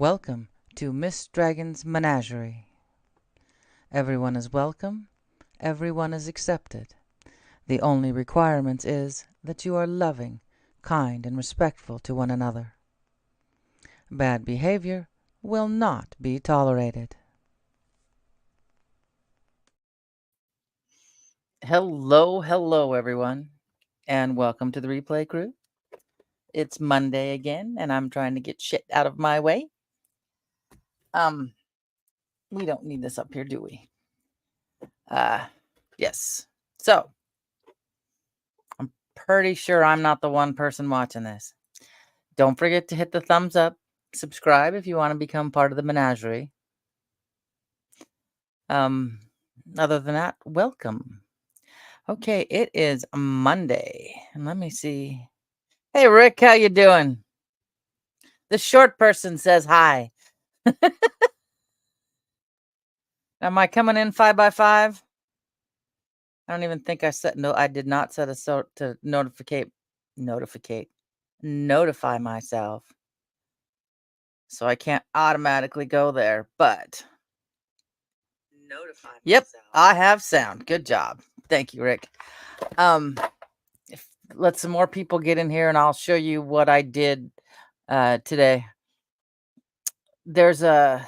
Welcome to Miss Dragon's Menagerie. Everyone is welcome, everyone is accepted. The only requirement is that you are loving, kind, and respectful to one another. Bad behavior will not be tolerated. Hello, everyone, and welcome to the Replay Crew. It's Monday again, and I'm trying to get shit out of my way. We don't need this up here, do we? Yes. So, I'm pretty sure I'm not the one person watching this. Don't forget to hit the thumbs up, subscribe if you want to become part of the menagerie. Other than that, welcome. Okay, it is Monday, and let me see. Hey, Rick, how you doing? The short person says hi. Am I coming in 5x5? I don't even think I set I did not set a sort to notify myself. So I can't automatically go there, but notify myself. Yep, I have sound. Good job. Thank you, Rick. Let some more people get in here and I'll show you what I did today. There's a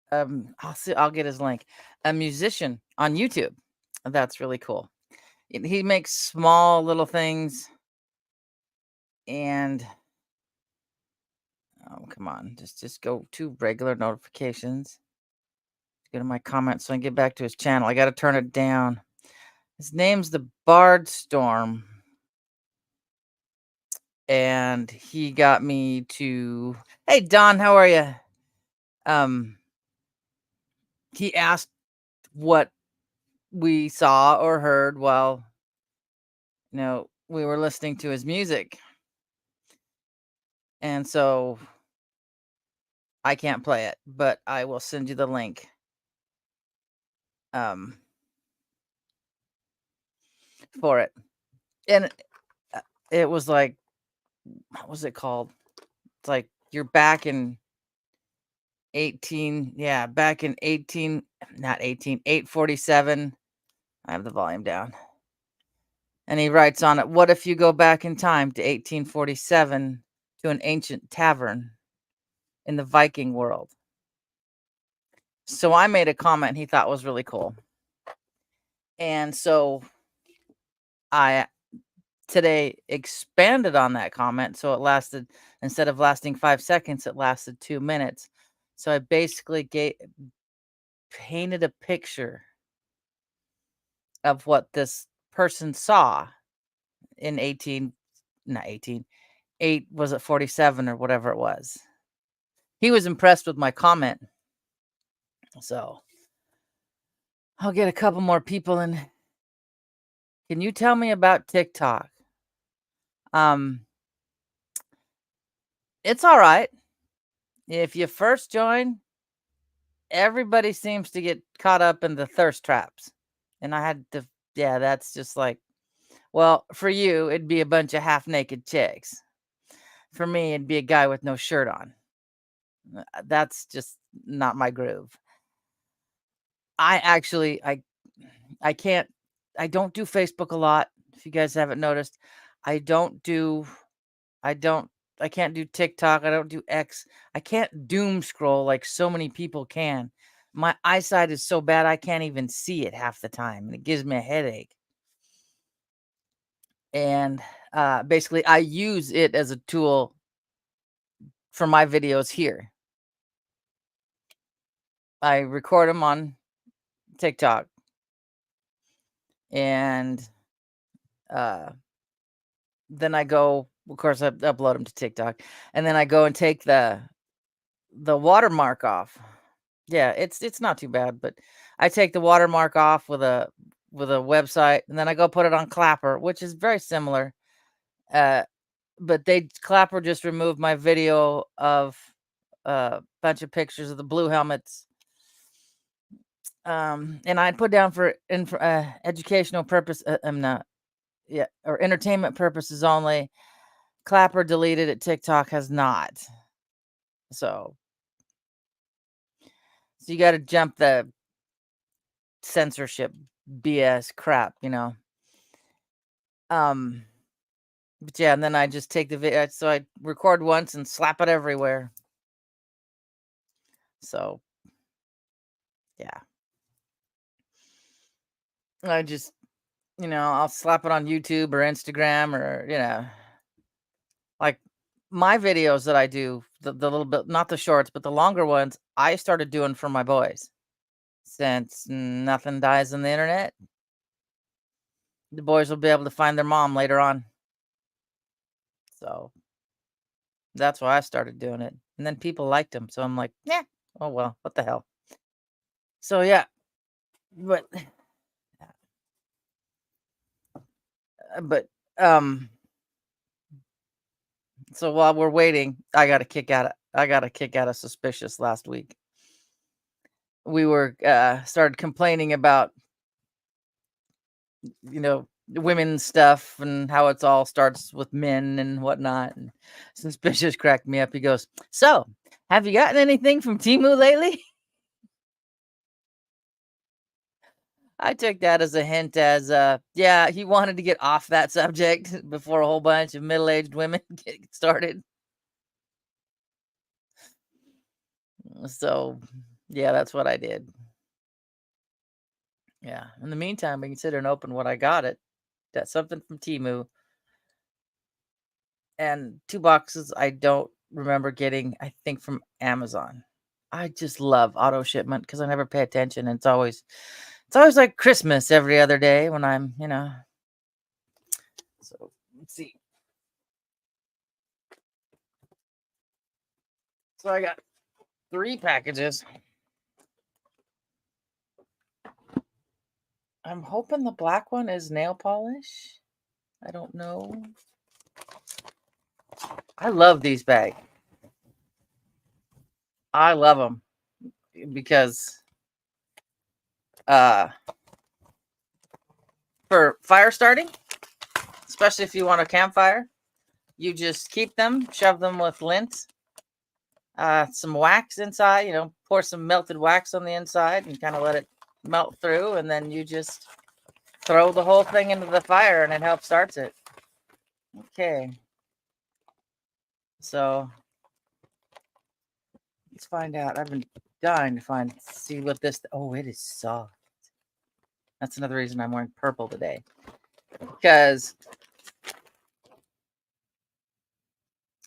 I'll get his link. A musician on YouTube. That's really cool. He makes small little things and oh, come on. Just go to regular notifications. Go to my comments so I can get back to his channel. I got to turn it down. His name's the Bard Storm. And he got me to, hey Don, how are you? He asked what we saw or heard while we were listening to his music. And so I can't play it, but I will send you the link. For it. And it was like, what was it called? It's like you're back in 847. I have the volume down. And he writes on it, what if you go back in time to 1847 to an ancient tavern in the Viking world? So I made a comment he thought was really cool. And so I today expanded on that comment. So it lasted, instead of lasting 5 seconds, it lasted 2 minutes. So I basically painted a picture of what this person saw in 47 or whatever it was. He was impressed with my comment. So I'll get a couple more people in. Can you tell me about TikTok? It's all right. If you first join, everybody seems to get caught up in the thirst traps. And I had to, that's just like, well, for you, it'd be a bunch of half-naked chicks. For me, it'd be a guy with no shirt on. That's just not my groove. I can't, I don't do Facebook a lot. If you guys haven't noticed, I can't do TikTok. I don't do X. I can't doom scroll like so many people can. My eyesight is so bad, I can't even see it half the time. And it gives me a headache. And basically, I use it as a tool for my videos here. I record them on TikTok. And then I go, of course, I upload them to TikTok. And then I go and take the watermark off. Yeah, it's not too bad, but I take the watermark off with a website, and then I go put it on Clapper, which is very similar. But Clapper just removed my video of a bunch of pictures of the blue helmets. And I put down for educational purpose. Or entertainment purposes only. Clapper deleted it. TikTok has not. So you got to jump the censorship BS crap, But yeah, and then I just take the video. So I record once and slap it everywhere. So yeah, I just, I'll slap it on YouTube or Instagram or, like my videos that I do, the little bit, not the shorts, but the longer ones, I started doing for my boys. Since nothing dies on the internet, the boys will be able to find their mom later on. So that's why I started doing it. And then people liked them. So I'm like, yeah, oh well, what the hell. So yeah, but but um so while we're waiting, I got a kick out of Suspicious last week. We were started complaining about women's stuff and how it's all starts with men and whatnot. And Suspicious cracked me up. He goes, "So, have you gotten anything from Temu lately?" I took that as a hint as yeah, he wanted to get off that subject before a whole bunch of middle-aged women get started. So, yeah, that's what I did. Yeah. In the meantime, we can sit and open what I got it. Got something from Temu and 2 boxes I don't remember getting, I think, from Amazon. I just love auto shipment because I never pay attention, and it's always like Christmas every other day when I'm. So let's see. So I got 3 packages. I'm hoping the black one is nail polish. I don't know. I love these bags. I love them because uh for fire starting, especially if you want a campfire, you just keep them, shove them with lint, some wax inside, pour some melted wax on the inside and kind of let it melt through, and then you just throw the whole thing into the fire and it helps starts it. Okay. So let's find out. I've been dying to see what this. Oh, it is soft. That's another reason I'm wearing purple today, because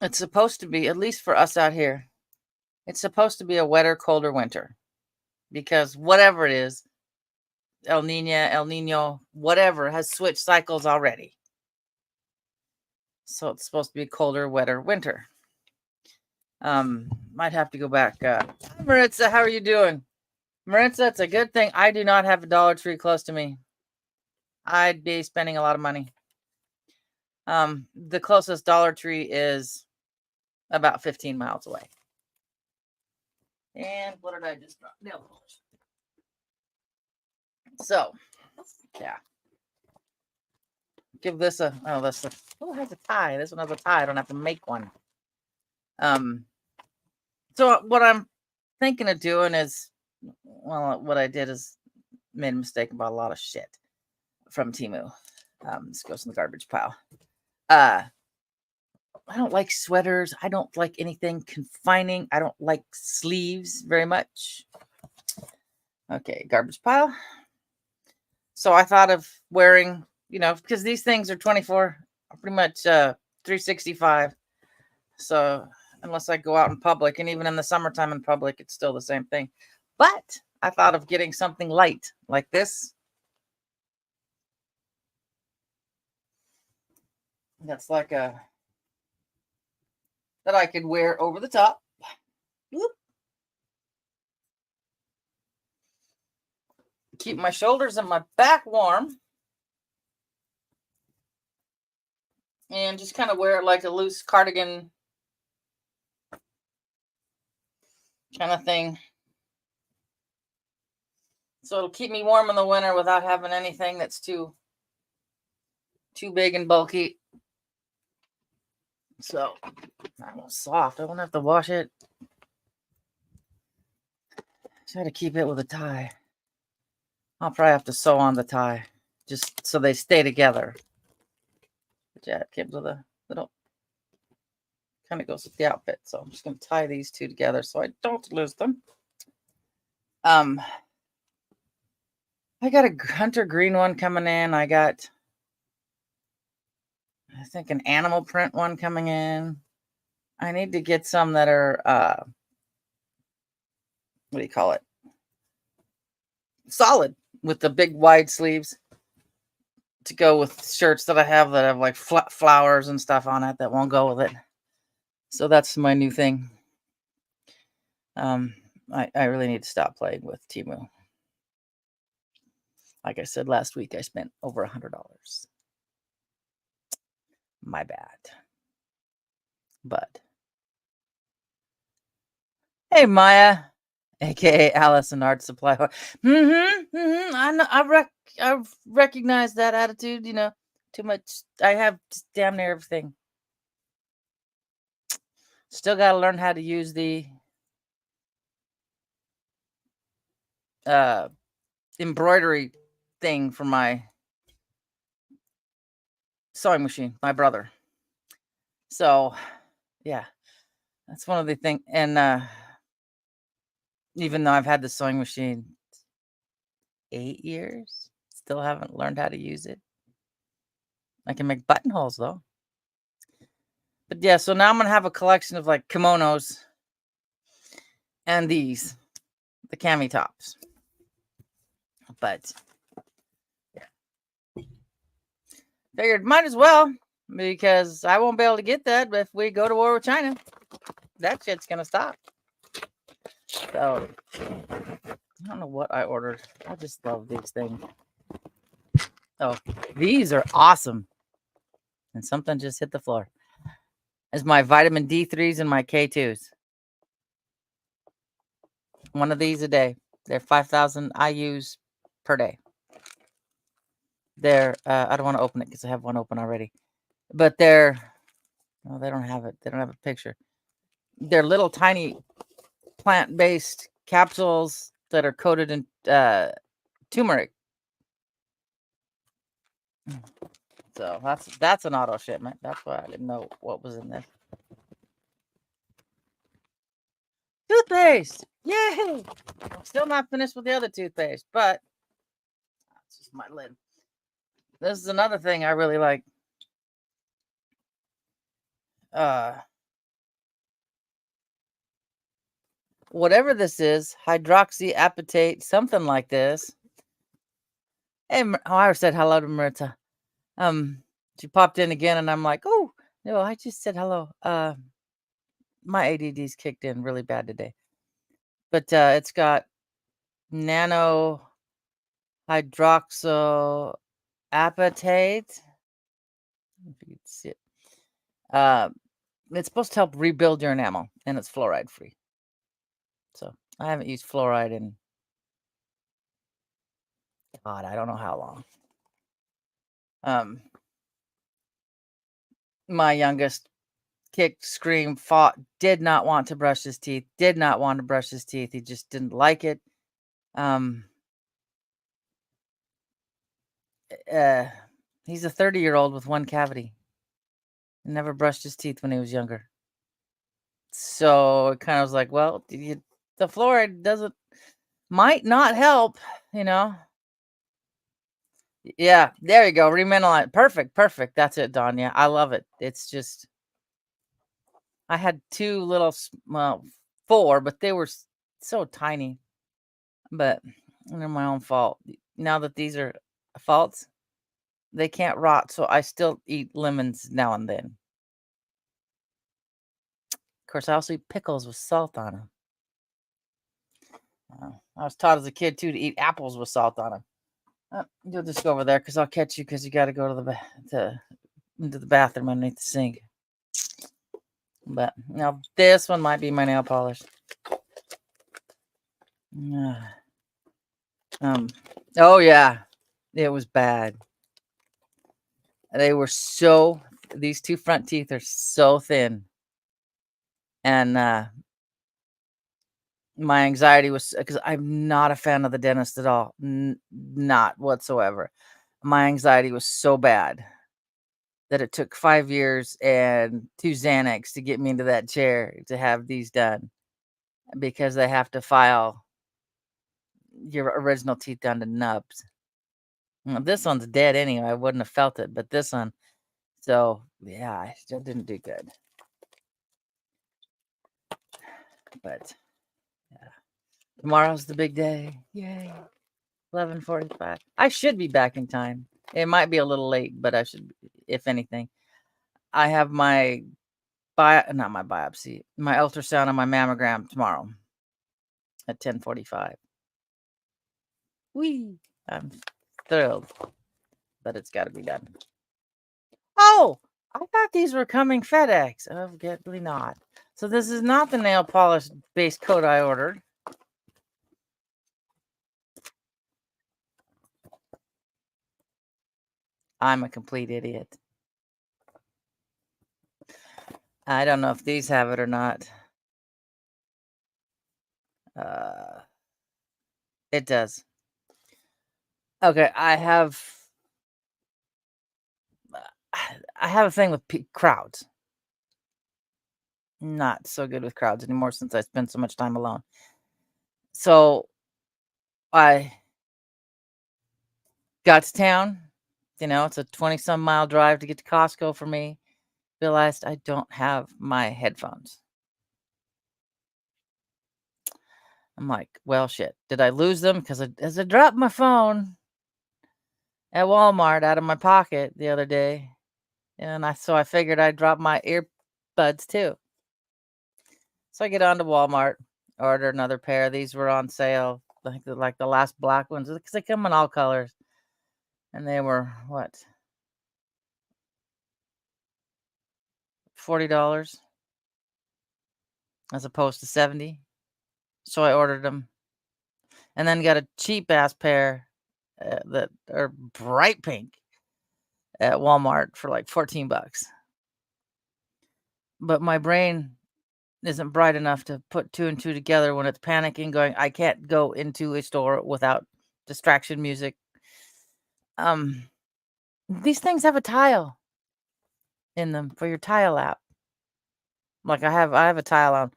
it's supposed to be, at least for us out here, it's supposed to be a wetter, colder winter. Because whatever it is, El Nino, whatever, has switched cycles already. So it's supposed to be a colder, wetter winter. Might have to go back. Maritza, how are you doing? Maritza, it's a good thing I do not have a Dollar Tree close to me. I'd be spending a lot of money. The closest Dollar Tree is about 15 miles away. And what did I just drop? Nail polish. So, yeah. Give this a, oh, it has a tie. This one has a tie. I don't have to make one. So what I'm thinking of doing is, well, what I did is made a mistake about a lot of shit from Temu. This goes in the garbage pile. I don't like sweaters. I don't like anything confining. I don't like sleeves very much. Okay, garbage pile. So I thought of wearing, because these things are 24, pretty much 365. So unless I go out in public, and even in the summertime in public, it's still the same thing. But I thought of getting something light like this. That's like that I could wear over the top. Whoop. Keep my shoulders and my back warm. And just kind of wear it like a loose cardigan kind of thing. So it'll keep me warm in the winter without having anything that's too big and bulky. So, that was soft. I won't have to wash it. Try to keep it with a tie. I'll probably have to sew on the tie just so they stay together. But yeah, it came with a little, kind of goes with the outfit. So I'm just going to tie these two together so I don't lose them. I got a hunter green one coming in. I got, I think, an animal print one coming in. I need to get some that are, what do you call it? Solid, with the big wide sleeves to go with shirts that I have that have like flowers and stuff on it that won't go with it. So that's my new thing. I really need to stop playing with Temu. Like I said last week, I spent over $100. My bad. But hey, Maya, aka Allison Art Supply. I know. I recognize that attitude. You know, too much. I have damn near everything. Still got to learn how to use the embroidery thing for my sewing machine, my brother. So, yeah, that's one of the things. And even though I've had the sewing machine 8 years, still haven't learned how to use it. I can make buttonholes though. But yeah, so now I'm gonna have a collection of like kimonos and these, the cami tops. But yeah, figured might as well, because I won't be able to get that if we go to war with China. That shit's gonna stop. So I don't know what I ordered. I just love these things. Oh, these are awesome. And something just hit the floor. It's my vitamin D3s and my K2s. One of these a day. They're 5,000 IUs per day. They're, I don't want to open it because I have one open already. But they're, oh, they don't have it. They don't have a picture. They're little tiny plant-based capsules that are coated in turmeric. So that's an auto shipment. That's why I didn't know what was in there. Toothpaste! Yay! I'm still not finished with the other toothpaste, but that's just my lid. This is another thing I really like. Whatever this is, hydroxyapatite, something like this. Hey, I said hello to Marita. She popped in again, and I'm like, oh no, I just said hello. My ADD's kicked in really bad today, but it's got nano hydroxyapatite. If you can see it. It's supposed to help rebuild your enamel, and it's fluoride free. So I haven't used fluoride in, God, I don't know how long. My youngest kicked, screamed, fought, did not want to brush his teeth, did not want to brush his teeth. He just didn't like it. He's a 30-year-old with one cavity. He never brushed his teeth when he was younger. So it kind of was like, well, the fluoride might not help, you know. Yeah, there you go. Remineralize. Perfect. That's it, Don. Yeah, I love it. It's just, I had two little, well, 4, but they were so tiny. But they're my own fault. Now that these are faults, they can't rot, so I still eat lemons now and then. Of course, I also eat pickles with salt on them. I was taught as a kid, too, to eat apples with salt on them. You'll just go over there, because I'll catch you, because you got to go to into the bathroom underneath the sink. But now this one might be my nail polish. Oh yeah, it was bad. They were these two front teeth are so thin. And My anxiety was because I'm not a fan of the dentist at all, not whatsoever. My anxiety was so bad that it took 5 years and 2 Xanax to get me into that chair to have these done because they have to file your original teeth down to nubs. This one's dead anyway. I wouldn't have felt it, but this one, so yeah, I still didn't do good. But yeah, tomorrow's the big day. Yay! 11:45. I should be back in time. It might be a little late, but I should, if anything. I have my not my biopsy, my ultrasound and my mammogram tomorrow at 10:45. Whee! I'm thrilled, but it's got to be done. Oh, I thought these were coming FedEx. Obviously not. So this is not the nail polish base coat I ordered. I'm a complete idiot. I don't know if these have it or not. It does. Okay, I have a thing with crowds. Not so good with crowds anymore since I spend so much time alone. So I got to town. It's a 20-some mile drive to get to Costco for me. Realized I don't have my headphones. I'm like, well, shit. Did I lose them? Because as I dropped my phone at Walmart out of my pocket the other day, and I figured I'd drop my earbuds too. So I get on to Walmart, order another pair. These were on sale, like the last black ones, because they come in all colors, and they were what, $40 as opposed to 70. So I ordered them, and then got a cheap ass pair that are bright pink at Walmart for like $14. But my brain isn't bright enough to put two and two together when it's panicking, going, I can't go into a store without distraction music. These things have a tile in them for your tile app. Like I have a tile on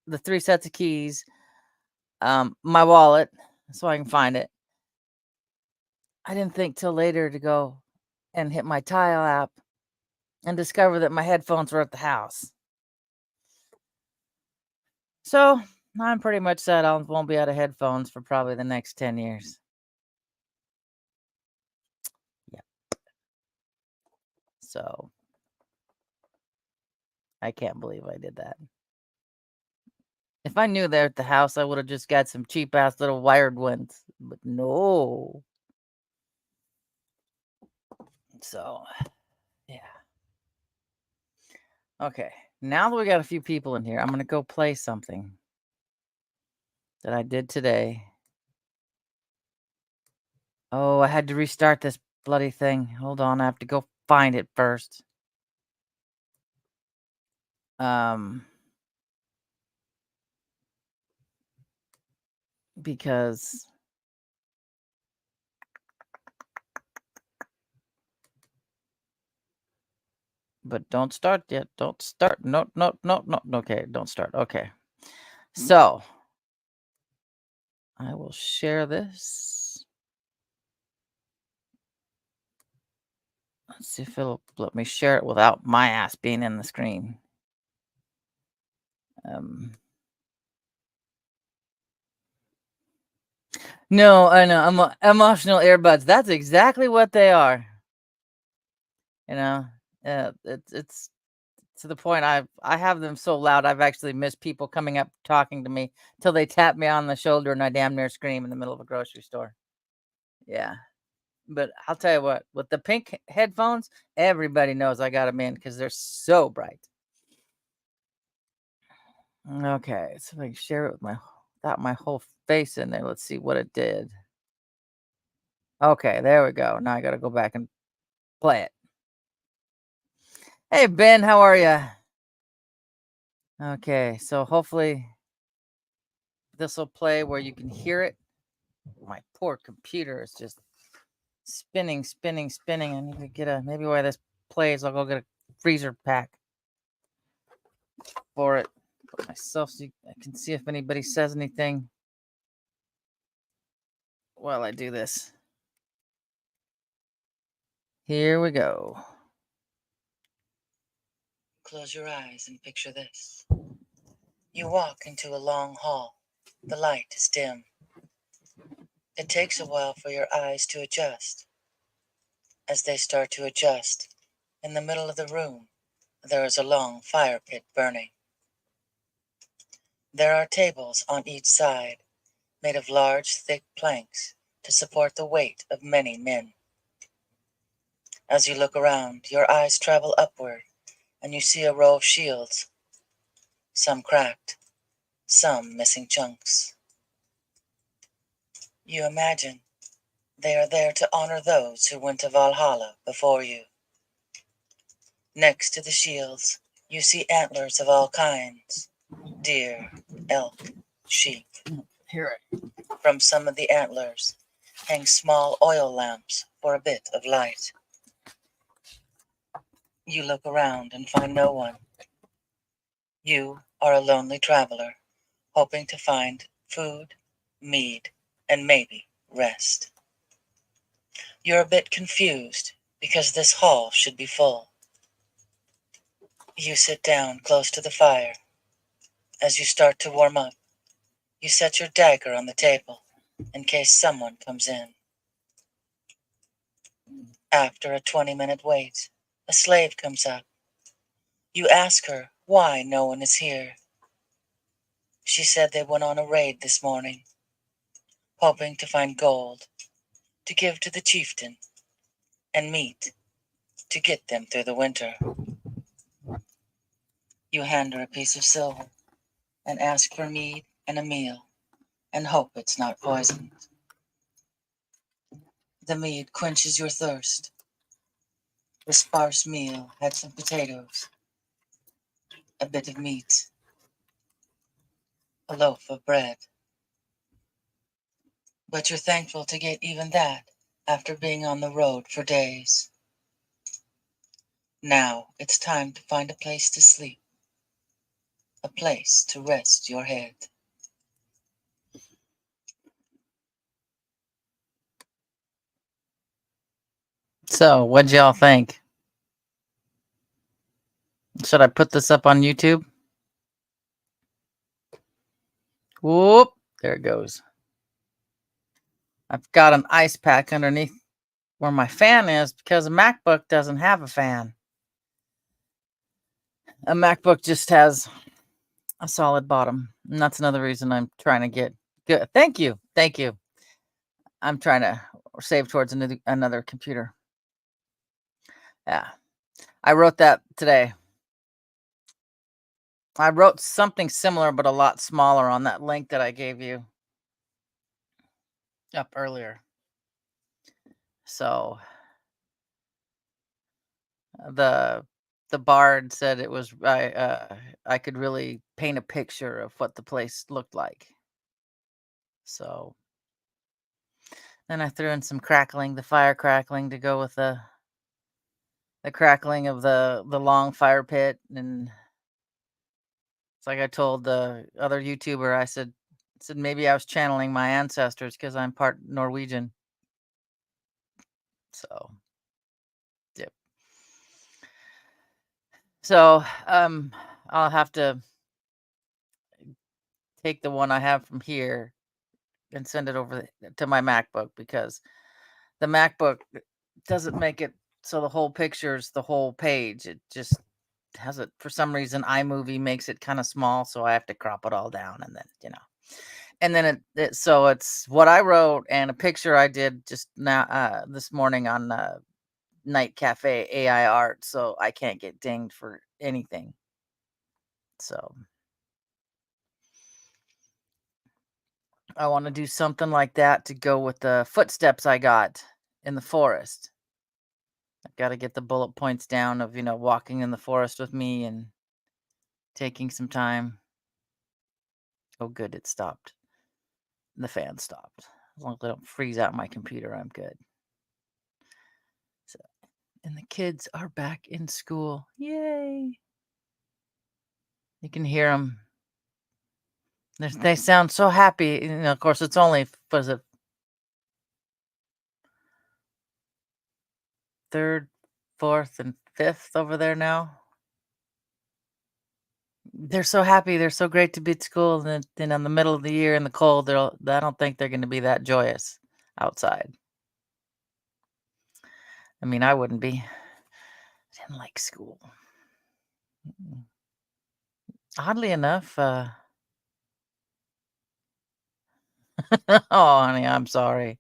the 3 sets of keys, my wallet, so I can find it. I didn't think till later to go and hit my tile app and discover that my headphones were at the house. So I'm pretty much set I won't be out of headphones for probably the next 10 years. Yeah. So I can't believe I did that. If I knew they're at the house, I would have just got some cheap ass little wired ones. But no. So yeah. Okay. Now that we got a few people in here, I'm gonna go play something that I did today. Oh, I had to restart this bloody thing. Hold on, I have to go find it first. Because but don't start yet. Don't start. No, no, no, no. Okay, don't start. Okay. So I will share this. Let's see if it'll let me share it without my ass being in the screen. No, I know. Emotional earbuds. That's exactly what they are. It's to the point I have them so loud I've actually missed people coming up talking to me till they tap me on the shoulder and I damn near scream in the middle of a grocery store. Yeah. But I'll tell you what, with the pink headphones, everybody knows I got them in because they're so bright. Okay, so if I can share it without my whole face in there. Let's see what it did. Okay, there we go. Now I got to go back and play it. Hey, Ben, how are you? Okay, so hopefully this will play where you can hear it. My poor computer is just spinning. I need to get maybe while this plays, I'll go get a freezer pack for it for myself so I can see if anybody says anything while I do this. Here we go. Close your eyes and picture this. You walk into a long hall. The light is dim. It takes a while for your eyes to adjust. As they start to adjust, in the middle of the room, there is a long fire pit burning. There are tables on each side, made of large, thick planks to support the weight of many men. As you look around, your eyes travel upward, and you see a row of shields, some cracked, some missing chunks. You imagine they are there to honor those who went to Valhalla before you. Next to the shields, you see antlers of all kinds: deer, elk, sheep. Hear it. From some of the antlers hang small oil lamps for a bit of light. You look around and find no one. You are a lonely traveler, hoping to find food, mead, and maybe rest. You're a bit confused because this hall should be full. You sit down close to the fire. As you start to warm up, you set your dagger on the table in case someone comes in. After a 20-minute wait, a slave comes up. You ask her why no one is here. She said they went on a raid this morning, hoping to find gold to give to the chieftain and meat to get them through the winter. You hand her a piece of silver and ask for mead and a meal and hope it's not poisoned. The mead quenches your thirst. The sparse meal had some potatoes, a bit of meat, a loaf of bread. But you're thankful to get even that after being on the road for days. Now it's time to find a place to sleep, a place to rest your head. So, what'd y'all think? Should I put this up on YouTube? Whoop, there it goes. I've got an ice pack underneath where my fan is because a MacBook doesn't have a fan. A MacBook just has a solid bottom. And that's another reason I'm trying to get good. Thank you. I'm trying to save towards another computer. Yeah. I wrote that today. I wrote something similar, but a lot smaller on that link that I gave you up earlier. So the bard said it was I could really paint a picture of what the place looked like. So then I threw in some crackling, the fire crackling to go with the crackling of the long fire pit. And it's like I told the other YouTuber, I said maybe I was channeling my ancestors because I'm part Norwegian. So, yep. So, I'll have to take the one I have from here and send it over to my MacBook because the MacBook doesn't make it so the whole picture's the whole page. It just has it for some reason. iMovie makes it kind of small, so I have to crop it all down, and then and then so it's what I wrote and a picture I did just now this morning on Night Cafe AI Art, so I can't get dinged for anything. So I want to do something like that to go with the footsteps I got in the forest. I've got to get the bullet points down of, walking in the forest with me and taking some time. Oh, good, it stopped. the fan stopped. As long as I don't freeze out my computer, I'm good. So, and the kids are back in school. Yay! You can hear them. They sound so happy. You know, of course, it's only, was it third, fourth, and fifth over there now? They're so happy. They're so great to be at school. And then in the middle of the year in the cold, I don't think they're going to be that joyous outside. I mean, I wouldn't be. I didn't like school. Oddly enough, oh, honey, I'm sorry.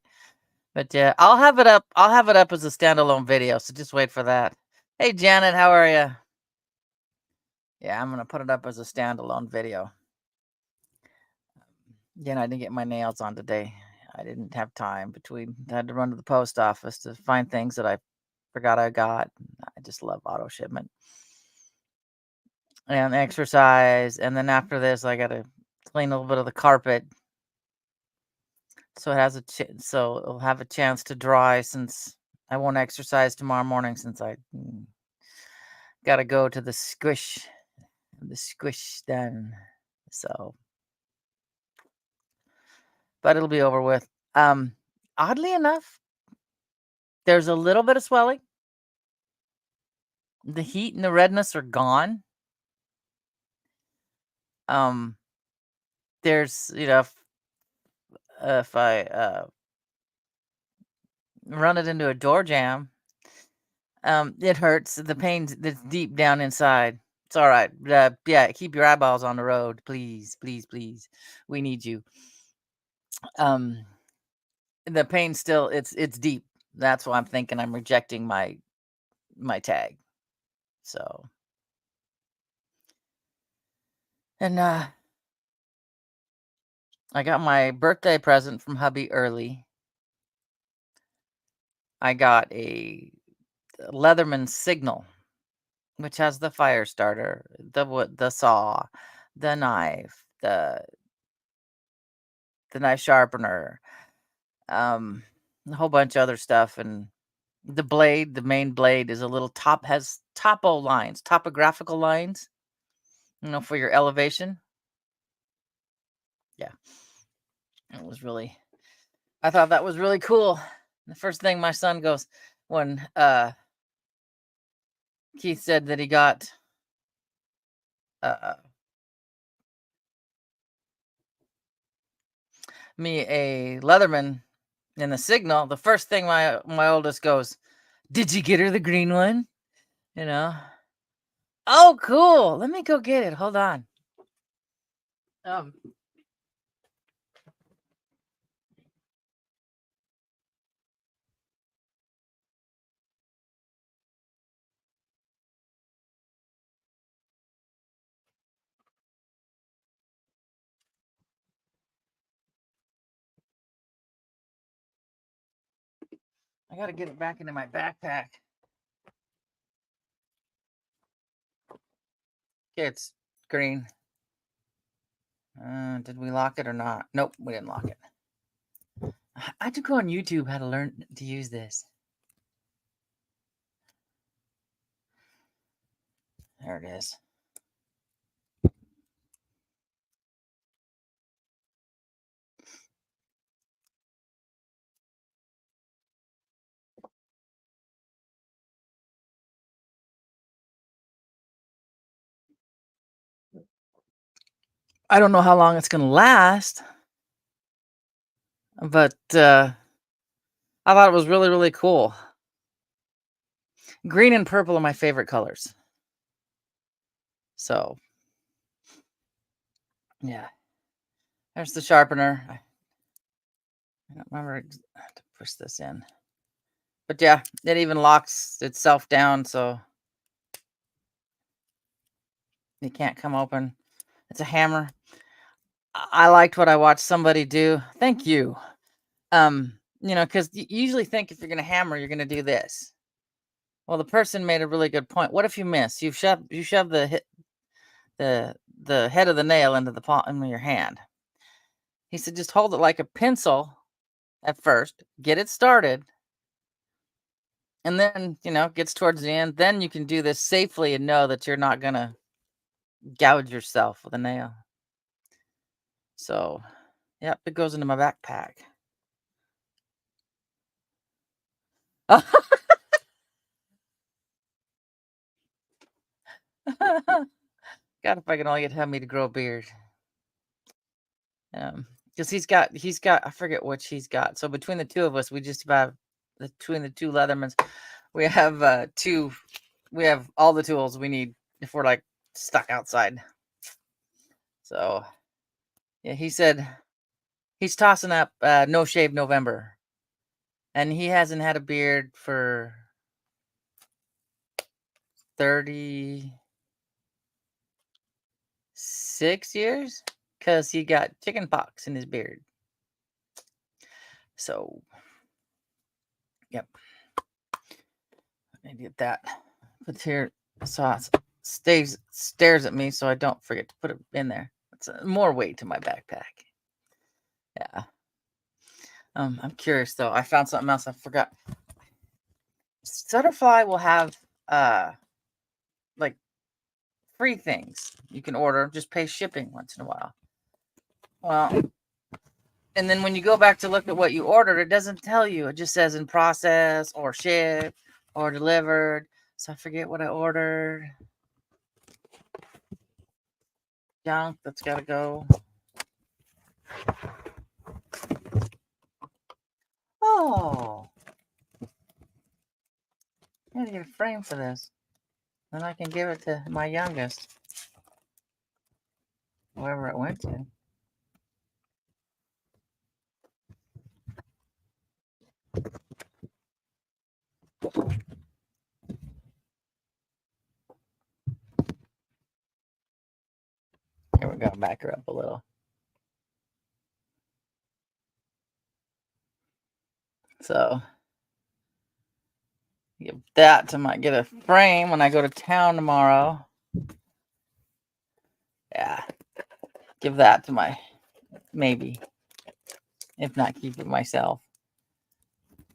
But yeah, I'll have it up. I'll have it up as a standalone video. So just wait for that. Hey, Janet, how are you? Yeah, I'm going to put it up as a standalone video. Yeah, I didn't get my nails on today. I didn't have time I had to run to the post office to find things that I forgot I got. I just love auto shipment and exercise. And then after this, I got to clean a little bit of the carpet. So it has so it'll have a chance to dry since I won't exercise tomorrow morning since I got to go to the squish den. So, but it'll be over with. Oddly enough, there's a little bit of swelling. The heat and the redness are gone. There's, if I run it into a door jam, it hurts. The pain that's deep down inside. It's all right. Yeah, keep your eyeballs on the road, please, please, please. We need you. The pain still, it's deep. That's why I'm thinking I'm rejecting my tag. So, and I got my birthday present from hubby early. I got a Leatherman Signal, which has the fire starter, the wood, the saw, the knife, the knife sharpener, a whole bunch of other stuff, and the blade, the main blade, is a little has topographical lines, for your elevation. Yeah, I thought that was really cool. The first thing my son goes when Keith said that he got me a Leatherman in the Signal, the first thing my oldest goes, "Did you get her the green one?" Oh, cool. Let me go get it. Hold on. I got to get it back into my backpack. Okay, it's green. Did we lock it or not? Nope, we didn't lock it. I had to go on YouTube how to learn to use this. There it is. I don't know how long it's going to last, but I thought it was really, really cool. Green and purple are my favorite colors. So, yeah. There's the sharpener. I don't remember to push this in. But yeah, it even locks itself down, so it can't come open. It's a hammer. I liked what I watched somebody do. Thank you. Because you usually think if you're going to hammer, you're going to do this. Well, the person made a really good point. What if you miss? You shove the head of the nail into the palm of your hand. He said, just hold it like a pencil at first, get it started, and then, gets towards the end, then you can do this safely and know that you're not gonna gouge yourself with a nail. So, yep, it goes into my backpack. God, if I can only get Hubby to grow a beard. Because he's got, I forget which he's got. So between the two of us, we just about between the two Leathermans, we have we have all the tools we need if we're like stuck outside. So yeah, he said he's tossing up no shave November, and he hasn't had a beard for 36 years because he got chicken pox in his beard. So, yep, I get that. But here, sauce stares at me, so I don't forget to put it in there. It's more weight to my backpack. Yeah. I'm curious though. I found something else I forgot. Shutterfly will have like free things you can order. Just pay shipping once in a while. Well, and then when you go back to look at what you ordered, it doesn't tell you. It just says in process or shipped or delivered. So I forget what I ordered. Junk that's gotta go. Oh, I gotta get a frame for this. Then I can give it to my youngest, wherever it went to. Here we go. Back her up a little. So give that to my get a frame when I go to town tomorrow. Yeah, give that to my maybe. If not, keep it myself.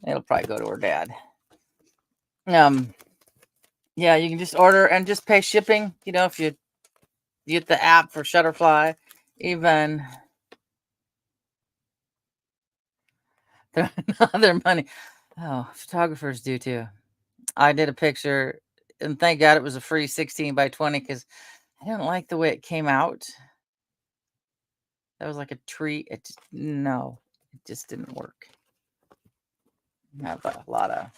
It'll probably go to her dad. Yeah, you can just order and just pay shipping. If you get the app for Shutterfly, even their money. Oh, photographers do too. I did a picture, and thank God it was a free 16 by 20 because I didn't like the way it came out. That was like a tree. It just didn't work. I have a lot of,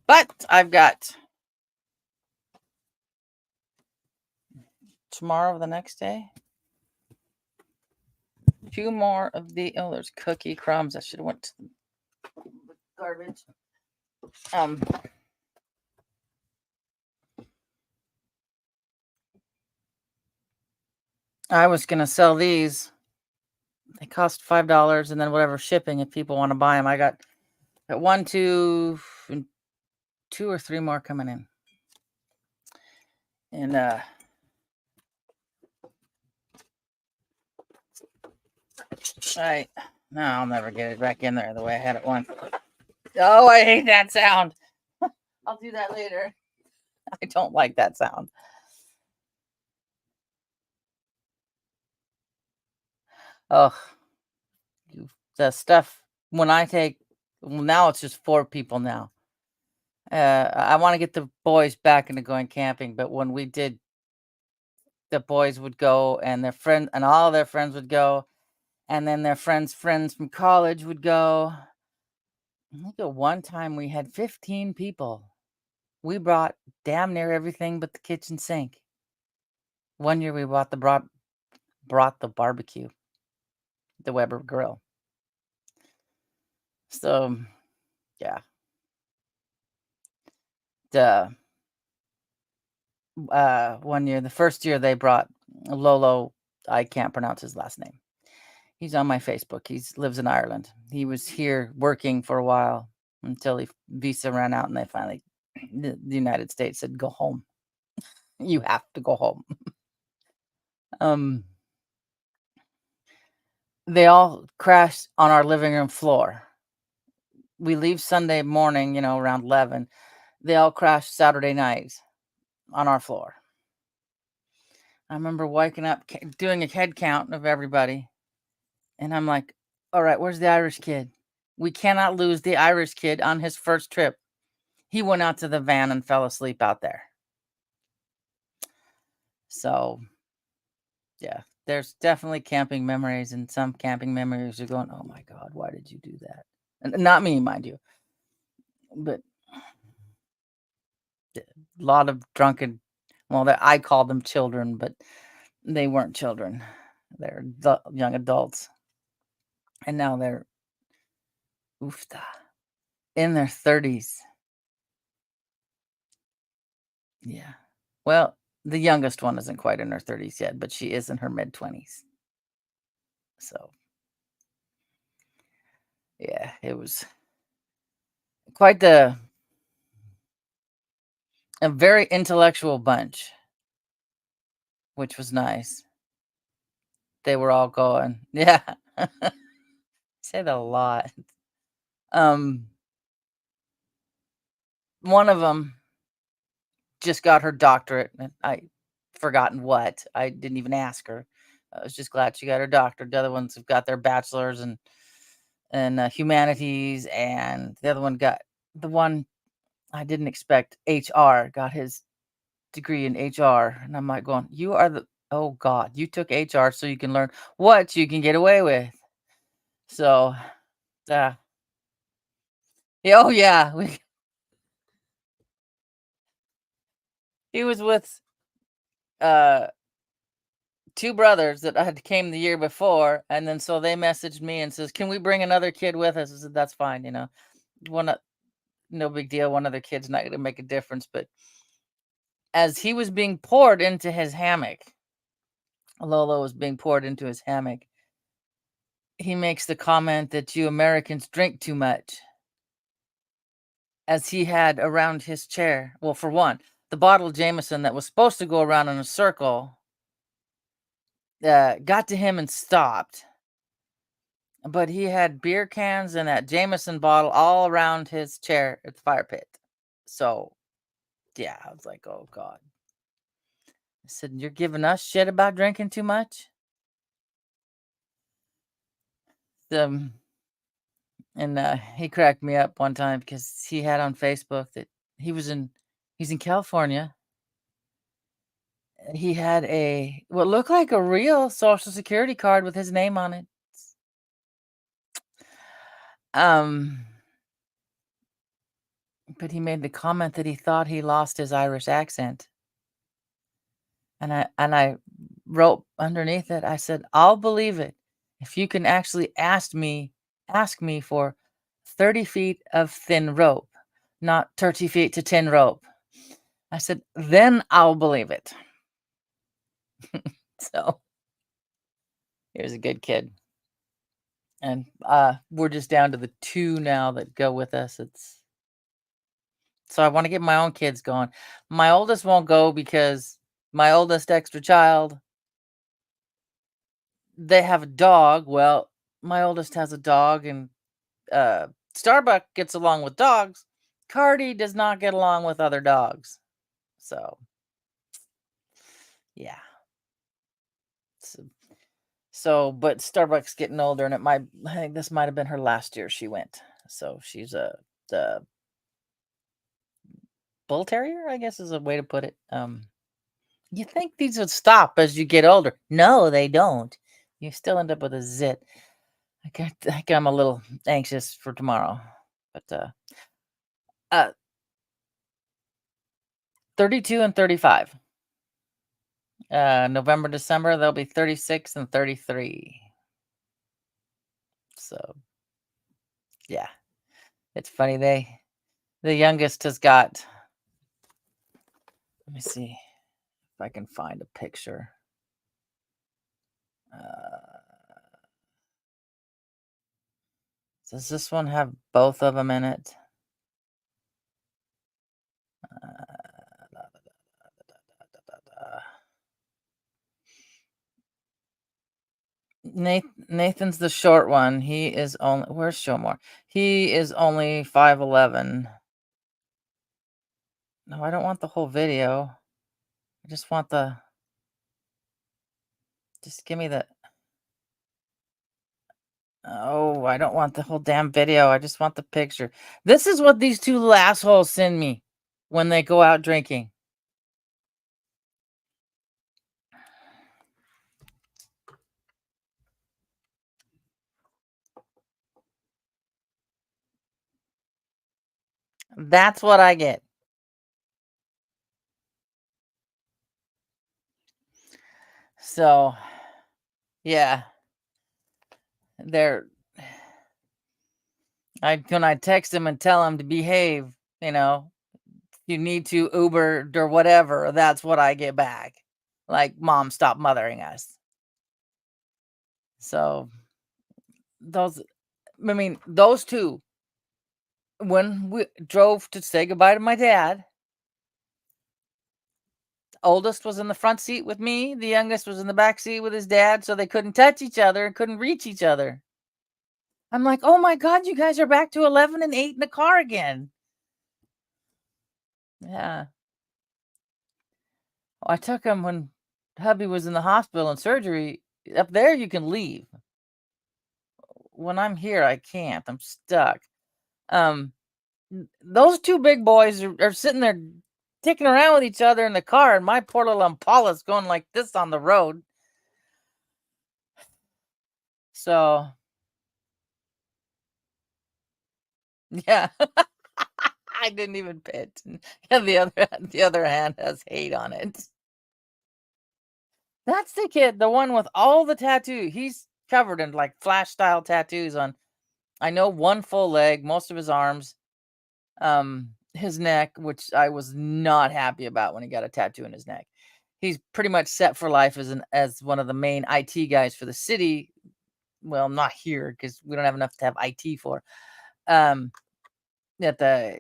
but I've got tomorrow, the next day, 2 more of the. Oh, there's cookie crumbs. I should have went to the garbage. I was gonna sell these. They cost $5, and then whatever shipping if people want to buy them. I got 1, 2, and 2 or 3 more coming in. And no, I'll never get it back in there the way I had it once. Oh, I hate that sound. I'll do that later. I don't like that sound. Oh, the stuff when I take. Well, now it's just 4 people now. I want to get the boys back into going camping, but when we did, the boys would go, and their friend and all their friends would go, and then their friends' friends from college would go. Look at one time we had 15 people. We brought damn near everything but the kitchen sink. One year we brought the barbecue, the Weber grill. So, yeah. The one year, the first year they brought Lolo. I can't pronounce his last name. He's on my Facebook. He lives in Ireland. He was here working for a while until his visa ran out, and they finally, the United States said, "Go home. You have to go home." They all crashed on our living room floor. We leave Sunday morning, around 11. They all crashed Saturday night on our floor. I remember waking up, doing a head count of everybody, and I'm like, all right, where's the Irish kid? We cannot lose the Irish kid on his first trip. He went out to the van and fell asleep out there. So, yeah, there's definitely camping memories, and some camping memories are going, oh my God, why did you do that? And not me, mind you, but a lot of drunken, well, I call them children, but they weren't children. They're young adults. And now they're oofta, in their 30s. Yeah. Well, the youngest one isn't quite in her 30s yet, but she is in her mid 20s. So, yeah, it was quite a very intellectual bunch, which was nice. They were all going, yeah. Say that a lot. Um, one of them just got her doctorate, and I forgotten what. I didn't even ask her. I was just glad she got her doctorate. The other ones have got their bachelors and humanities, and the other one got the one I didn't expect, HR, got his degree in HR, and I'm like going, you are the oh God, you took HR so you can learn what you can get away with. So, uh, yeah, oh yeah, he was with uh two brothers that I had came the year before, and then so they messaged me and says, "Can we bring another kid with us?" I said, "That's fine, one, no big deal. One other kid's not going to make a difference." But as he was being poured into his hammock, Lolo was being poured into his hammock. He makes the comment that you Americans drink too much, as he had around his chair. Well, for one, the bottle of Jameson that was supposed to go around in a circle got to him and stopped. But he had beer cans and that Jameson bottle all around his chair at the fire pit. So, yeah, I was like, oh God. I said, you're giving us shit about drinking too much? Um, and he cracked me up one time because he had on Facebook that he's in California. He had what looked like a real Social Security card with his name on it. Um, but he made the comment that he thought he lost his Irish accent. And I wrote underneath it, I said, "I'll believe it if you can actually ask me for 30 feet of thin rope, not 30 feet to tin rope." I said, "Then I'll believe it." So he was a good kid. And we're just down to the two now that go with us. So I want to get my own kids going. My oldest won't go because my oldest extra child, they have a dog. Well, my oldest has a dog, and Starbuck gets along with dogs. Cardi does not get along with other dogs. So, yeah. So, but Starbuck's getting older, and I think this might have been her last year she went. So she's the bull terrier, I guess is a way to put it. You think these would stop as you get older? No, they don't. You still end up with a zit. I think I'm a little anxious for tomorrow, but uh, 32 and 35. November, December, they'll be 36 and 33. So, yeah, it's funny. The youngest has got, let me see if I can find a picture. Does this one have both of them in it? Nathan's the short one. He is only where's Showmore? He is only 5'11". No, I don't want the whole video. I just want the just give me the oh, I don't want the whole damn video. I just want the picture. This is what these two little assholes send me when they go out drinking. That's what I get. So, yeah. They're when I text them and tell them to behave, you know, you need to Uber or whatever, that's what I get back. Like, "Mom, stop mothering us." So, those I mean, those 2, when we drove to say goodbye to my dad, oldest was in the front seat with me, the youngest was in the back seat with his dad, so they couldn't touch each other and couldn't reach each other. I'm like, "Oh my god, you guys are back to 11 and 8 in the car again." Yeah. I took him when hubby was in the hospital and surgery. Up there, you can leave. When I'm here, I can't. I'm stuck. Um, those 2 big boys are sitting there dicking around with each other in the car, and my poor little Impala's going like this on the road. So, yeah, I didn't even pay attention. And the other hand has hate on it. That's the kid, the one with all the tattoo. He's covered in like flash style tattoos on. I know one full leg, most of his arms, his neck, which I was not happy about when he got a tattoo in his neck. He's pretty much set for life as one of the main IT guys for the city. Well, not here because we don't have enough to have IT for. Um, at the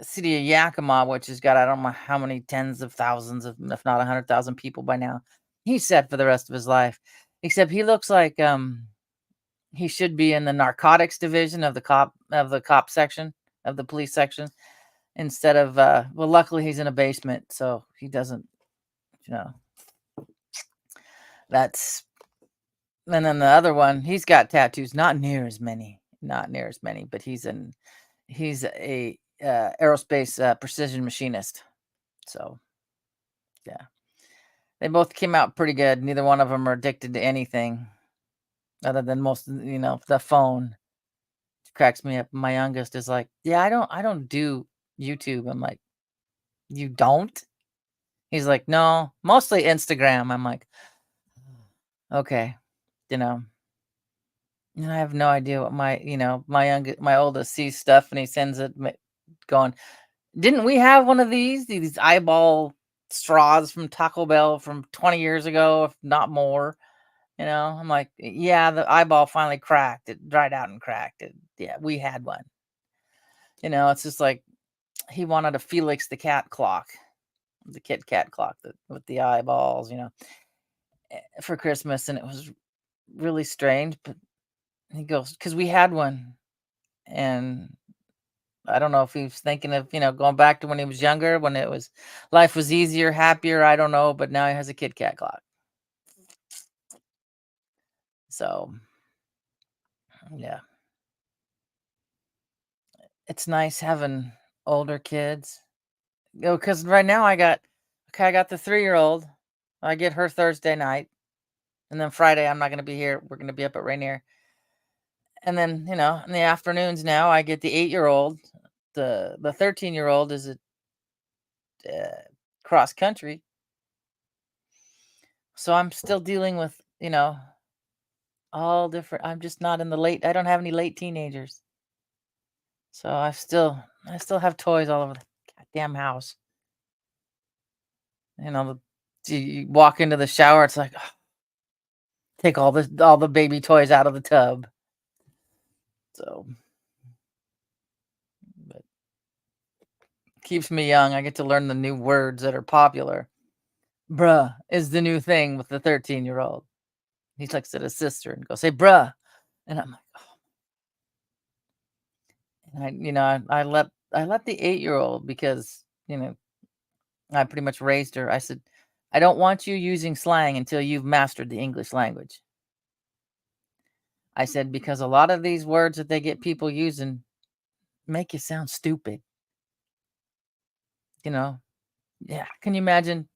city of Yakima, which has got I don't know how many tens of thousands of, if not 100,000 people by now. He's set for the rest of his life, except he looks like he should be in the narcotics division of the cop section of the police section instead of well, luckily he's in a basement, so he doesn't, you know, that's and then the other one, he's got tattoos, not near as many, but he's a aerospace precision machinist. So, yeah. They both came out pretty good. Neither one of them are addicted to anything other than the phone. Cracks me up. My youngest is like, "Yeah, I don't do YouTube." I'm like, "You don't?" He's like, "No, mostly Instagram." I'm like, "Okay." You know, and I have no idea what my oldest sees stuff and he sends it going, "Didn't we have one of these eyeball straws from Taco Bell from 20 years ago, if not more?" I'm like, "Yeah, the eyeball finally cracked. It dried out and cracked it. Yeah, we had one." It's just like he wanted a Felix the cat clock, the Kit Kat clock with the eyeballs, for Christmas, and it was really strange. But he goes, "Because we had one," and I don't know if he was thinking of going back to when he was younger, when life was easier, happier. I don't know, but now he has a Kit Kat clock. So yeah, it's nice having older kids. Because right now I got the 3-year-old. I get her Thursday night, and then Friday I'm not going to be here. We're going to be up at Rainier, and then in the afternoons now I get the 8-year-old. The 13-year-old is at cross country, so I'm still dealing with all different. I'm just not in the late. I don't have any late teenagers, so I still have toys all over the goddamn house. You walk into the shower, it's like, take all the baby toys out of the tub. So, but keeps me young. I get to learn the new words that are popular. Bruh is the new thing with the 13-year-old. He looks at his sister and goes, "Hey, bruh." And I'm like, and I let the 8-year-old because, I pretty much raised her. I said, "I don't want you using slang until you've mastered the English language." I said, "Because a lot of these words that they get people using make you sound stupid." You know? Yeah. Can you imagine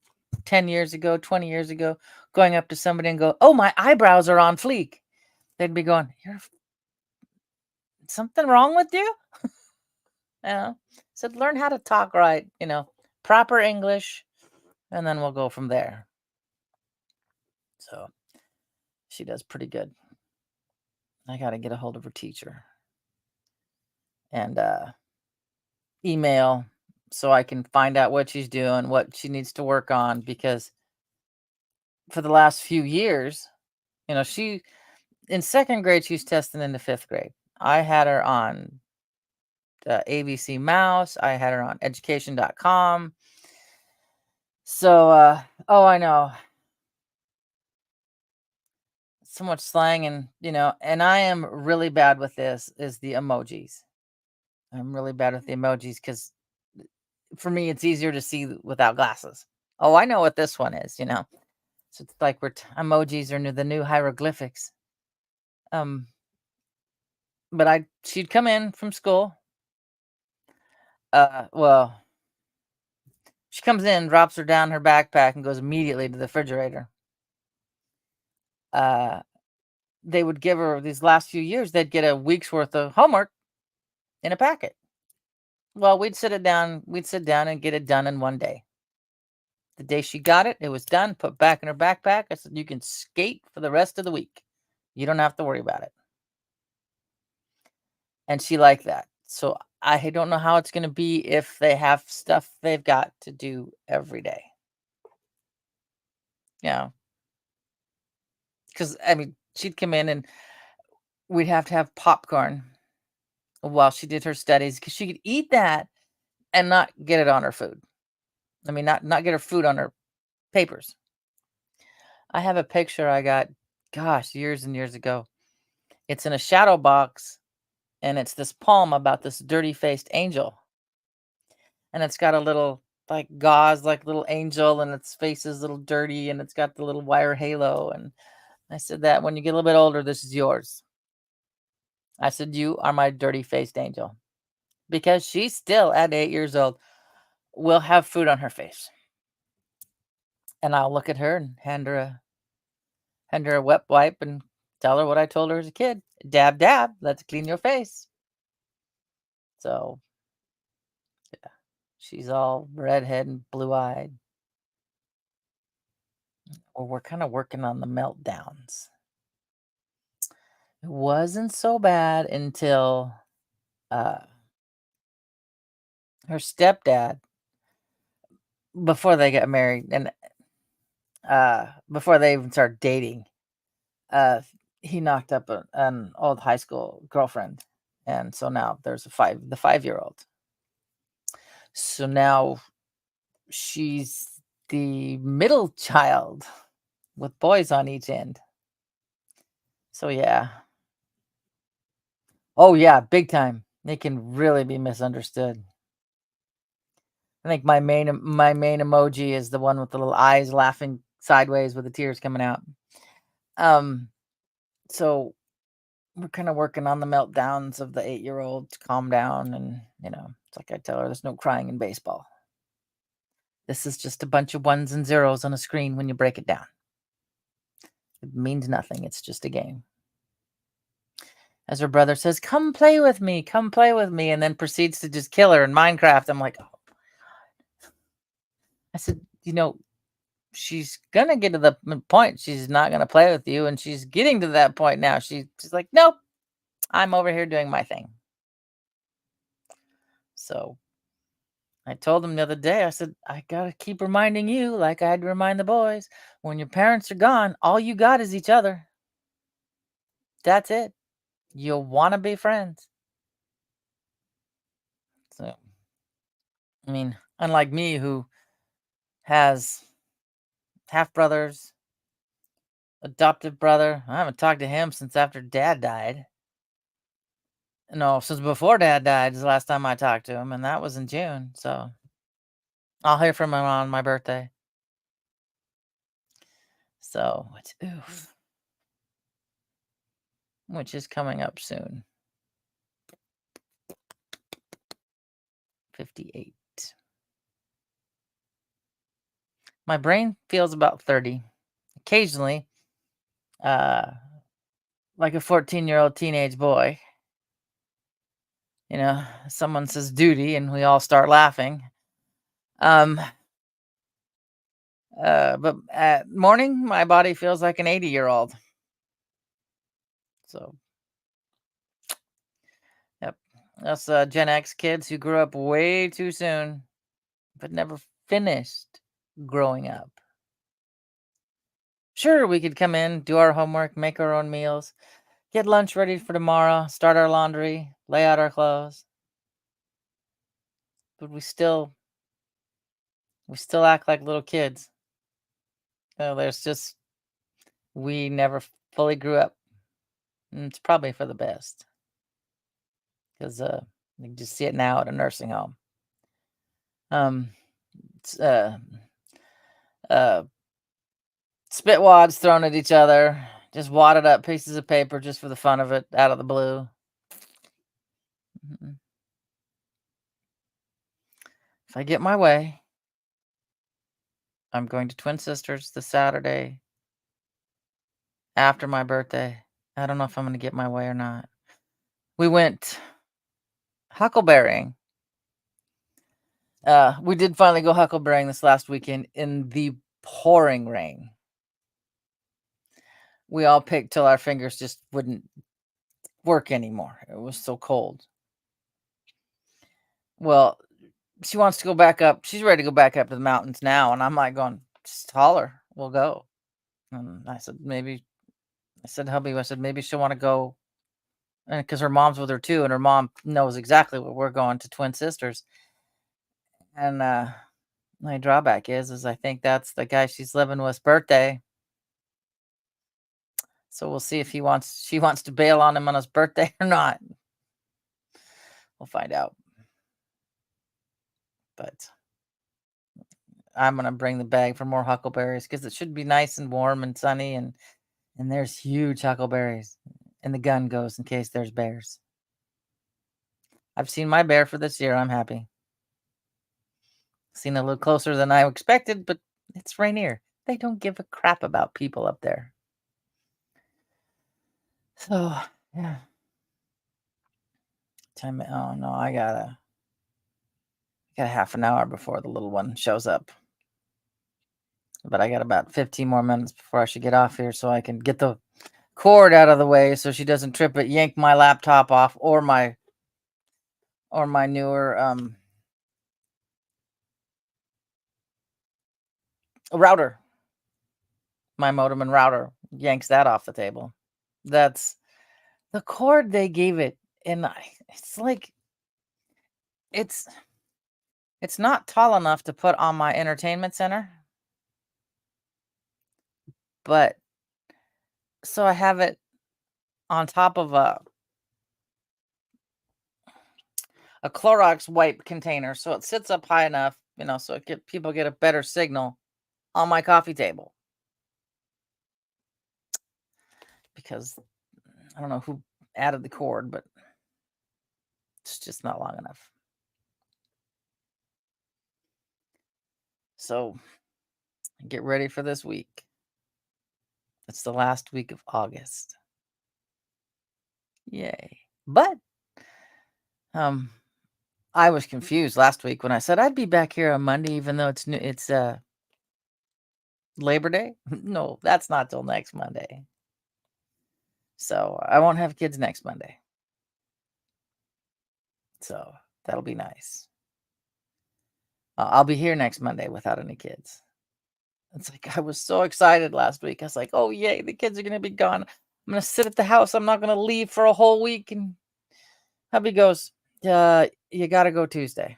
10 years ago, 20 years ago, going up to somebody and go, "Oh, my eyebrows are on fleek." They'd be going, "You're something wrong with you?" You know? Said, "Learn how to talk right, proper English, and then we'll go from there." So she does pretty good. I got to get a hold of her teacher and email so I can find out what she's doing, what she needs to work on, because for the last few years, she in second grade, she's testing into fifth grade. I had her on ABC Mouse. I had her on education.com. So, oh, I know so much slang and I am really bad with this is the emojis. I'm really bad with the emojis because for me, it's easier to see without glasses. Oh, I know what this one is. So it's like emojis are the new hieroglyphics. Um, but she'd come in from school. Well, she comes in, drops her down her backpack, and goes immediately to the refrigerator. Uh, they would give her these last few years. They'd get a week's worth of homework in a packet. Well, We'd sit down and get it done in one day. The day she got it, it was done. Put back in her backpack. I said, "You can skate for the rest of the week. You don't have to worry about it." And she liked that. So I don't know how it's going to be if they have stuff they've got to do every day. Yeah. Because, I mean, she'd come in and we'd have to have popcorn while she did her studies because she could eat that and not get it on her food. I mean, not get her food on her papers. I have a picture I got, gosh, years and years ago. It's in a shadow box and it's this poem about this dirty faced angel. And it's got a little like gauze, like little angel, and its face is a little dirty, and it's got the little wire halo. And I said that when you get a little bit older, this is yours. I said, "You are my dirty faced angel." Because she's still at 8 years old, will have food on her face. And I'll look at her and hand her a wet wipe and tell her what I told her as a kid. Dab, dab, let's clean your face. So she's all redhead and blue eyed. Well, we're kind of working on the meltdowns. It wasn't so bad until uh, her stepdad, before they got married and before they even started dating, uh, he knocked up an old high school girlfriend, and so now there's the 5-year-old. So now she's the middle child with boys on each end. So yeah. Oh yeah, big time. They can really be misunderstood. I think my main emoji is the one with the little eyes laughing sideways with the tears coming out. Um, so we're kind of working on the meltdowns of the 8-year-old to calm down, and it's like I tell her, there's no crying in baseball. This is just a bunch of ones and zeros on a screen when you break it down. It means nothing. It's just a game. As her brother says, come play with me, and then proceeds to just kill her in Minecraft. I'm like, oh. I said, she's gonna get to the point she's not gonna play with you, and she's getting to that point now. She's like, nope, I'm over here doing my thing. So I told him the other day, I said, I gotta keep reminding you, like I had to remind the boys, when your parents are gone, all you got is each other. That's it. You'll want to be friends. So, I mean, unlike me, who has half brothers, adoptive brother. I haven't talked to him since after Dad died. No, since before Dad died is the last time I talked to him, and that was in June. So I'll hear from him on my birthday. So it's oof, which is coming up soon. 58. My brain feels about 30. Occasionally, uh, like a 14-year-old teenage boy. Someone says duty, and we all start laughing. Um, but at morning, my body feels like an 80-year-old. So, yep. Us Gen X kids who grew up way too soon, but never finished growing up. Sure, we could come in, do our homework, make our own meals, get lunch ready for tomorrow, start our laundry, lay out our clothes. But we still act like little kids. We never fully grew up. And it's probably for the best. Because you can just see it now at a nursing home. It's, spit wads thrown at each other, just wadded up pieces of paper just for the fun of it, out of the blue. If I get my way, I'm going to Twin Sisters this Saturday after my birthday. I don't know if I'm going to get my way or not. We went huckleberrying. We did finally go huckleberrying this last weekend in the pouring rain. We all picked till our fingers just wouldn't work anymore. It was so cold. Well, she wants to go back up. She's ready to go back up to the mountains now. And I'm like going, just holler, we'll go. And I said, hubby, I said, maybe she'll want to go. And because her mom's with her too. And her mom knows exactly where we're going, to Twin Sisters. And my drawback is I think that's the guy she's living with's birthday. So we'll see if she wants to bail on him on his birthday or not. We'll find out. But I'm gonna bring the bag for more huckleberries because it should be nice and warm and sunny, and there's huge huckleberries. And the gun goes in case there's bears. I've seen my bear for this year. I'm happy. Seen a little closer than I expected, but it's Rainier. They don't give a crap about people up there. So yeah. Oh no, I got half an hour before the little one shows up. But I got about 15 more minutes before I should get off here so I can get the cord out of the way so she doesn't trip it, yank my laptop off or my newer router. My modem and router yanks that off the table. That's the cord they gave it, and it's like it's not tall enough to put on my entertainment center, but so I have on top of a Clorox wipe container, so it sits up high enough, so people get a better signal on my coffee table. Because I don't know who added the cord, but it's just not long enough. So get ready for this week. It's the last week of August. Yay. But I was confused last week when I said I'd be back here on Monday, even though it's Labor Day. No, that's not till next Monday. So I won't have kids next Monday. So that'll be nice. I'll be here next Monday without any kids. It's like I was so excited last week. I was like, oh, yay, the kids are going to be gone. I'm going to sit at the house. I'm not going to leave for a whole week. And hubby goes, you got to go Tuesday.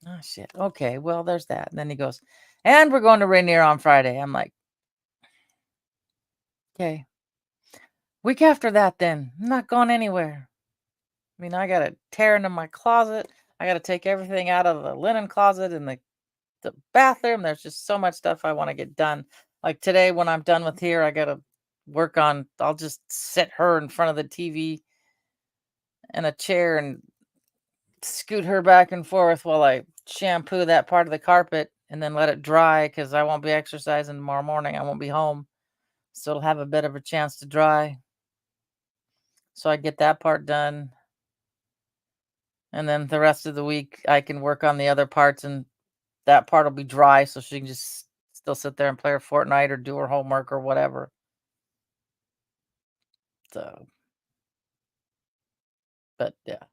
Oh, shit. Okay, well, there's that. And then he goes, and we're going to Rainier on Friday. I'm like, Okay. Week after that, then. I'm not going anywhere. I mean, I got to tear into my closet. I got to take everything out of the linen closet and the bathroom. There's just so much stuff I want to get done. Like today, when I'm done with here, I got to work on, I'll just sit her in front of the TV and a chair and scoot her back and forth while I shampoo that part of the carpet and then let it dry because I won't be exercising tomorrow morning. I won't be home. So it'll have a bit of a chance to dry. So I get that part done. And then the rest of the week, I can work on the other parts and that part will be dry so she can just still sit there and play her Fortnite or do her homework or whatever. So, but yeah,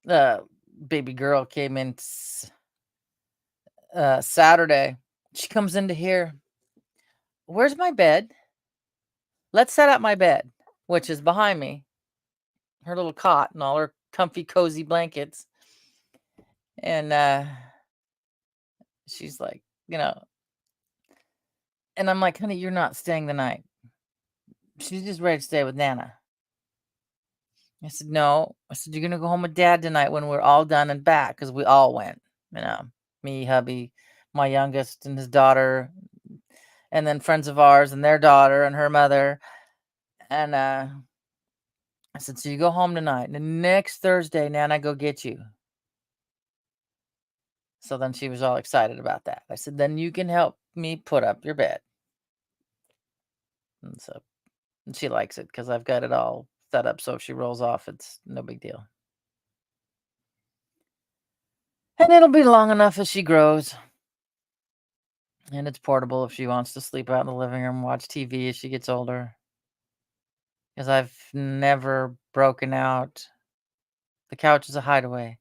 the baby girl came in Saturday. She comes into here. Where's my bed? Let's set up my bed, which is behind me, her little cot and all her comfy, cozy blankets. And she's like, and I'm like, honey, you're not staying the night. She's just ready to stay with Nana. I said, no. I said, you're going to go home with dad tonight when we're all done and back because we all went, me, hubby, my youngest and his daughter, and then friends of ours and their daughter and her mother. And I said, so you go home tonight. And the next Thursday, Nana, go get you. So then she was all excited about that. I said, then you can help me put up your bed. And she likes it because I've got it all set up. So if she rolls off, it's no big deal. And it'll be long enough as she grows. And it's portable if she wants to sleep out in the living room, watch TV as she gets older. Because I've never broken out. The couch is a hideaway.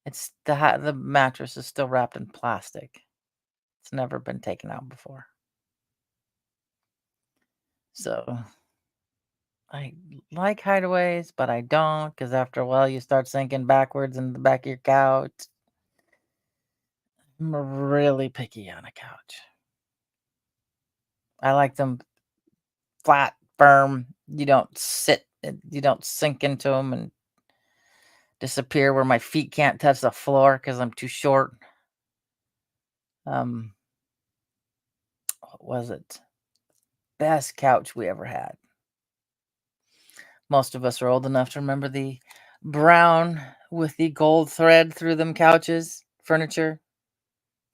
It's the mattress is still wrapped in plastic. It's never been taken out before. So I like hideaways, but I don't because after a while you start sinking backwards in the back of your couch. I'm really picky on a couch. I like them flat, firm. You don't sink into them and disappear where my feet can't touch the floor because I'm too short. What was it? Best couch we ever had. Most of us are old enough to remember the brown with the gold thread through them couches, furniture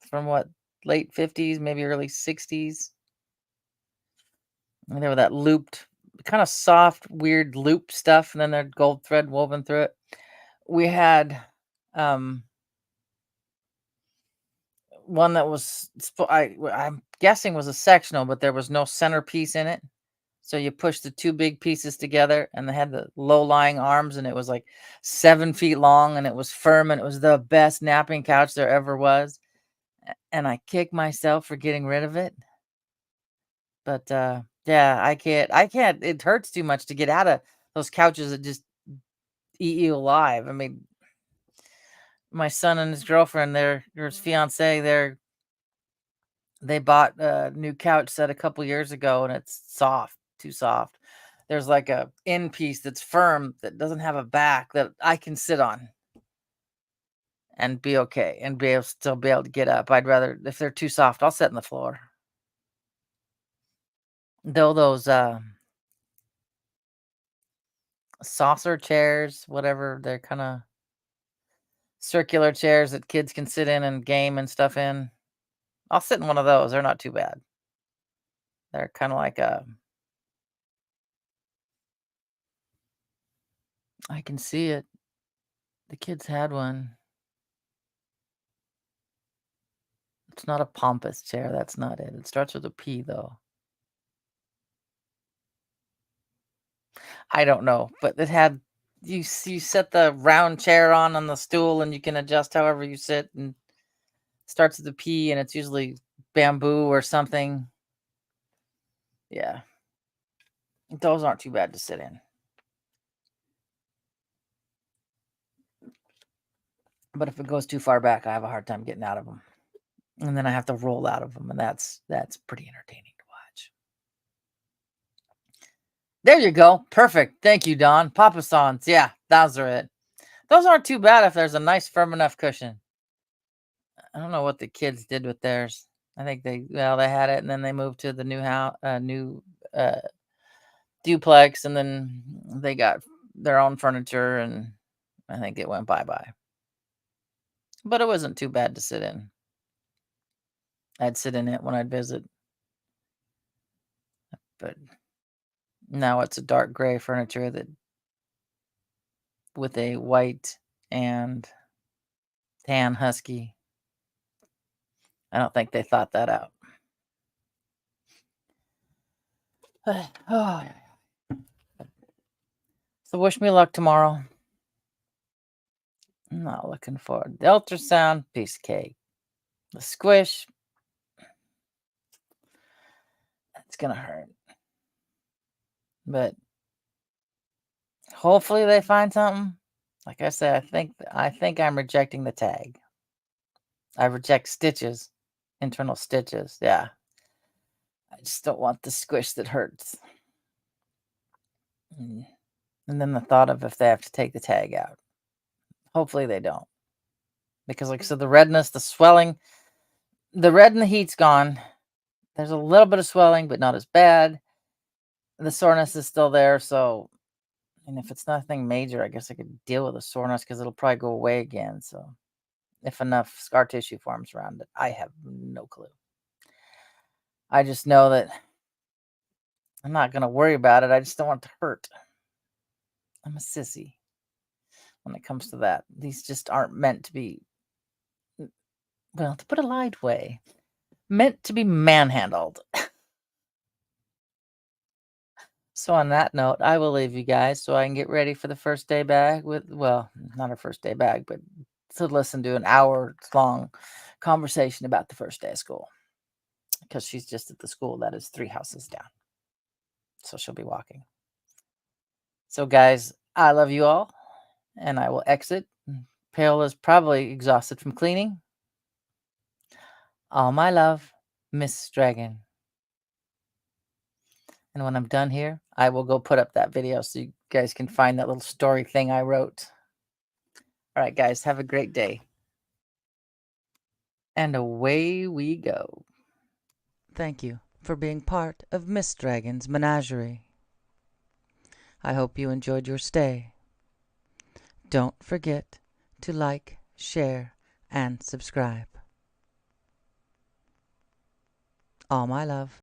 from what, late 50s, maybe early 60s. And they were that looped, kind of soft, weird loop stuff, and then there's gold thread woven through it. We had one that was I'm guessing was a sectional, but there was no centerpiece in it. So you push the two big pieces together, and they had the low-lying arms, and it was like 7 feet long, and it was firm, and it was the best napping couch there ever was. And I kick myself for getting rid of it. But yeah, I can't. It hurts too much to get out of those couches that just eat you alive. I mean, my son and his girlfriend, or his fiance, they bought a new couch set a couple years ago, and it's soft, too soft. There's like a end piece that's firm that doesn't have a back that I can sit on and be okay and still be able to get up. I'd rather, if they're too soft, I'll sit on the floor. Though those saucer chairs, whatever, they're kind of circular chairs that kids can sit in and game and stuff in. I'll sit in one of those. They're not too bad. They're kind of like I can see it. The kids had one. It's not a pompous chair. That's not it. It starts with a P, though. I don't know, but it had you set the round chair on the stool, and you can adjust however you sit, and starts with a P, and it's usually bamboo or something. Yeah, those aren't too bad to sit in. But if it goes too far back, I have a hard time getting out of them, and then I have to roll out of them, and that's pretty entertaining to watch. There you go. Perfect. Thank you, Don. Papa Sans. Yeah, those are it. Those aren't too bad if there's a nice firm enough cushion. I don't know what the kids did with theirs. I think they had it and then they moved to the new house, new uh, duplex, and then they got their own furniture, and I think it went bye-bye. But it wasn't too bad to sit in. I'd sit in it when I'd visit. But now it's a dark gray furniture that with a white and tan husky. I don't think they thought that out. Oh. So wish me luck tomorrow. I'm not looking forward. The ultrasound, piece of cake. The squish, it's gonna hurt. But hopefully they find something. Like I said, I think I'm rejecting the tag. I reject stitches, internal stitches. Yeah. I just don't want the squish that hurts. And then the thought of if they have to take the tag out. Hopefully they don't. Because like I said, the redness, the swelling, the red and the heat's gone. There's a little bit of swelling, but not as bad. The soreness is still there, so and if it's nothing major, I guess I could deal with the soreness because it'll probably go away again. So if enough scar tissue forms around it, I have no clue. I just know that I'm not going to worry about it. I just don't want it to hurt. I'm a sissy when it comes to that. These just aren't meant to be, well, to put a light way, meant to be manhandled. So on that note, I will leave you guys so I can get ready for the first day back with, well, not our first day back, but to listen to an hour-long conversation about the first day of school. Because she's just at the school that is 3 houses down. So she'll be walking. So guys, I love you all, and I will exit. Paola's probably exhausted from cleaning. All my love, Miss Dragon. And when I'm done here, I will go put up that video so you guys can find that little story thing I wrote. All right, guys, have a great day. And away we go. Thank you for being part of Miss Dragon's menagerie. I hope you enjoyed your stay. Don't forget to like, share, and subscribe. All my love.